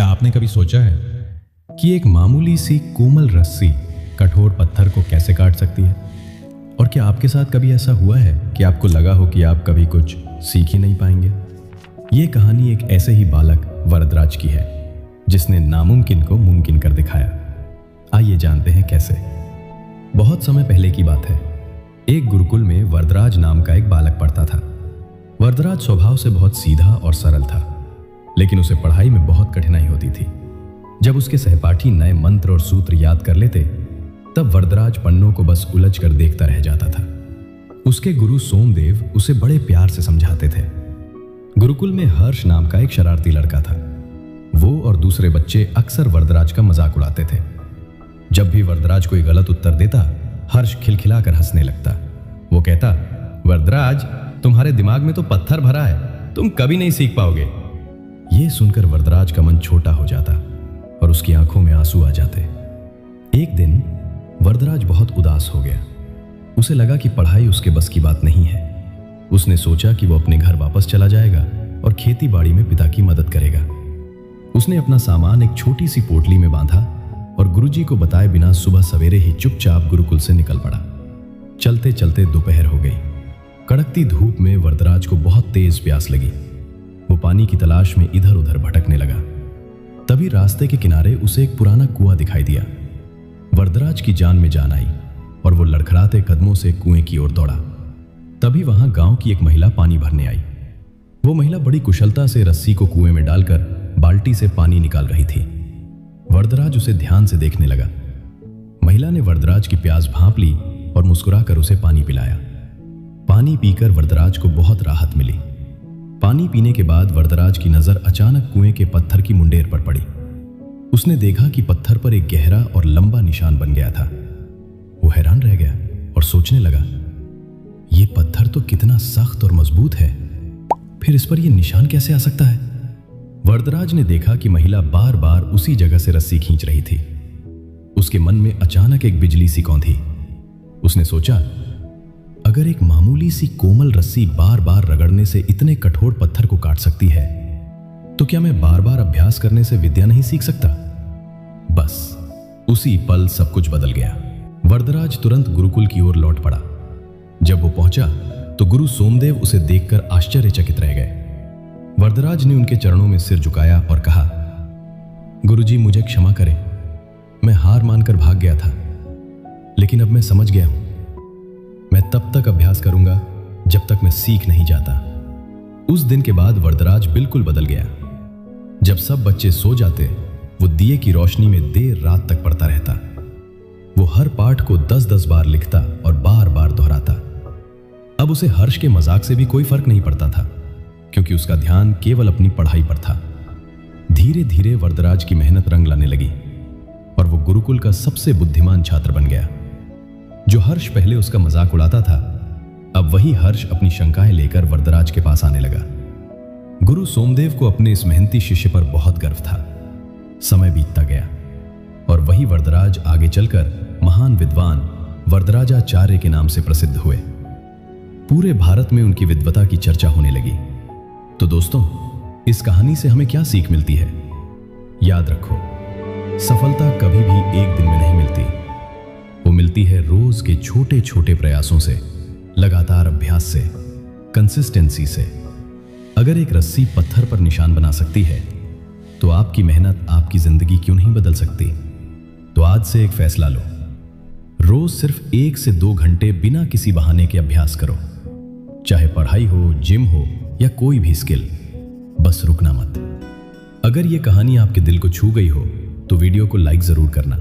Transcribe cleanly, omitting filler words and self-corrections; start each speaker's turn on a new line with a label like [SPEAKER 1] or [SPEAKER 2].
[SPEAKER 1] क्या आपने कभी सोचा है कि एक मामूली सी कोमल रस्सी कठोर पत्थर को कैसे काट सकती है? और क्या आपके साथ कभी ऐसा हुआ है कि आपको लगा हो कि आप कभी कुछ सीख ही नहीं पाएंगे? ये कहानी एक ऐसे ही बालक वरदराज की है जिसने नामुमकिन को मुमकिन कर दिखाया। आइए जानते हैं कैसे। बहुत समय पहले की बात है। एक गुरुकुल में वरदराज नाम का एक बालक पढ़ता था। वरदराज स्वभाव से बहुत सीधा और सरल था, लेकिन उसे पढ़ाई में बहुत कठिनाई होती थी। जब उसके सहपाठी नए मंत्र और सूत्र याद कर लेते, तब वरदराज पन्नों को बस उलझ कर देखता रह जाता था। उसके गुरु सोमदेव उसे बड़े प्यार से समझाते थे। गुरुकुल में हर्ष नाम का एक शरारती लड़का था। वो और दूसरे बच्चे अक्सर वरदराज का मजाक उड़ाते थे। जब भी वरदराज कोई गलत उत्तर देता, हर्ष खिलखिलाकर हंसने लगता। वो कहता, वरदराज, तुम्हारे दिमाग में तो पत्थर भरा है, तुम कभी नहीं सीख पाओगे। ये सुनकर वरदराज का मन छोटा हो जाता और उसकी आंखों में आंसू आ जाते। एक दिन वरदराज बहुत उदास हो गया। उसे लगा कि पढ़ाई उसके बस की बात नहीं है। उसने सोचा कि वो अपने घर वापस चला जाएगा और खेती बाड़ी में पिता की मदद करेगा। उसने अपना सामान एक छोटी सी पोटली में बांधा और गुरुजी को बताए बिना सुबह सवेरे ही चुपचाप गुरुकुल से निकल पड़ा। चलते चलते दोपहर हो गई। कड़कती धूप में वरदराज को बहुत तेज प्यास लगी। वो पानी की तलाश में इधर उधर भटकने लगा। तभी रास्ते के किनारे उसे एक पुराना कुआं दिखाई दिया। वरदराज की जान में जान आई और वो लड़खड़ाते कदमों से कुएं की ओर दौड़ा। तभी वहां गांव की एक महिला पानी भरने आई। वो महिला बड़ी कुशलता से रस्सी को कुएं में डालकर बाल्टी से पानी निकाल रही थी। वरदराज उसे ध्यान से देखने लगा। महिला ने वरदराज की प्यास भांप ली और मुस्कुराकर उसे पानी पिलाया। पानी पीकर वरदराज को बहुत राहत मिली। पानी पीने के बाद वरदराज की नजर अचानक कुएं के पत्थर की मुंडेर पर पड़ी। उसने देखा कि पत्थर पर एक गहरा और लंबा निशान बन गया था। वो हैरान रह गया और सोचने लगा, ये पत्थर तो कितना सख्त और मजबूत है, फिर इस पर यह निशान कैसे आ सकता है? वरदराज ने देखा कि महिला बार बार उसी जगह से रस्सी खींच रही थी। उसके मन में अचानक एक बिजली सी कौंधी। उसने सोचा, अगर एक मामूली सी कोमल रस्सी बार बार रगड़ने से इतने कठोर पत्थर को काट सकती है, तो क्या मैं बार बार अभ्यास करने से विद्या नहीं सीख सकता? बस उसी पल सब कुछ बदल गया। वरदराज तुरंत गुरुकुल की ओर लौट पड़ा। जब वो पहुंचा तो गुरु सोमदेव उसे देखकर आश्चर्यचकित रह गए। वरदराज ने उनके चरणों में सिर झुकाया और कहा, गुरुजी, मुझे क्षमा करें। मैं हार मानकर भाग गया था, लेकिन अब मैं समझ गया हूं। मैं तब तक अभ्यास करूंगा जब तक मैं सीख नहीं जाता। उस दिन के बाद वरदराज बिल्कुल बदल गया। जब सब बच्चे सो जाते, वो दिए की रोशनी में देर रात तक पढ़ता रहता। वो हर पाठ को 10-10 बार लिखता और बार बार दोहराता। अब उसे हर्ष के मजाक से भी कोई फर्क नहीं पड़ता था, क्योंकि उसका ध्यान केवल अपनी पढ़ाई पर था। धीरे धीरे वरदराज की मेहनत रंग लाने लगी और वो गुरुकुल का सबसे बुद्धिमान छात्र बन गया। जो हर्ष पहले उसका मजाक उड़ाता था, अब वही हर्ष अपनी शंकाएं लेकर वरदराज के पास आने लगा। गुरु सोमदेव को अपने इस मेहनती शिष्य पर बहुत गर्व था। समय बीतता गया और वही वरदराज आगे चलकर महान विद्वान वरदराजाचार्य के नाम से प्रसिद्ध हुए। पूरे भारत में उनकी विद्वता की चर्चा होने लगी। तो दोस्तों, इस कहानी से हमें क्या सीख मिलती है? याद रखो, सफलता कभी भी एक दिन में नहीं मिलती। वो मिलती है रोज के छोटे छोटे प्रयासों से, लगातार अभ्यास से, कंसिस्टेंसी से। अगर एक रस्सी पत्थर पर निशान बना सकती है, तो आपकी मेहनत आपकी जिंदगी क्यों नहीं बदल सकती? तो आज से एक फैसला लो, रोज सिर्फ 1 से 2 घंटे बिना किसी बहाने के अभ्यास करो। चाहे पढ़ाई हो, जिम हो या कोई भी स्किल, बस रुकना मत। अगर यह कहानी आपके दिल को छू गई हो तो वीडियो को लाइक जरूर करना।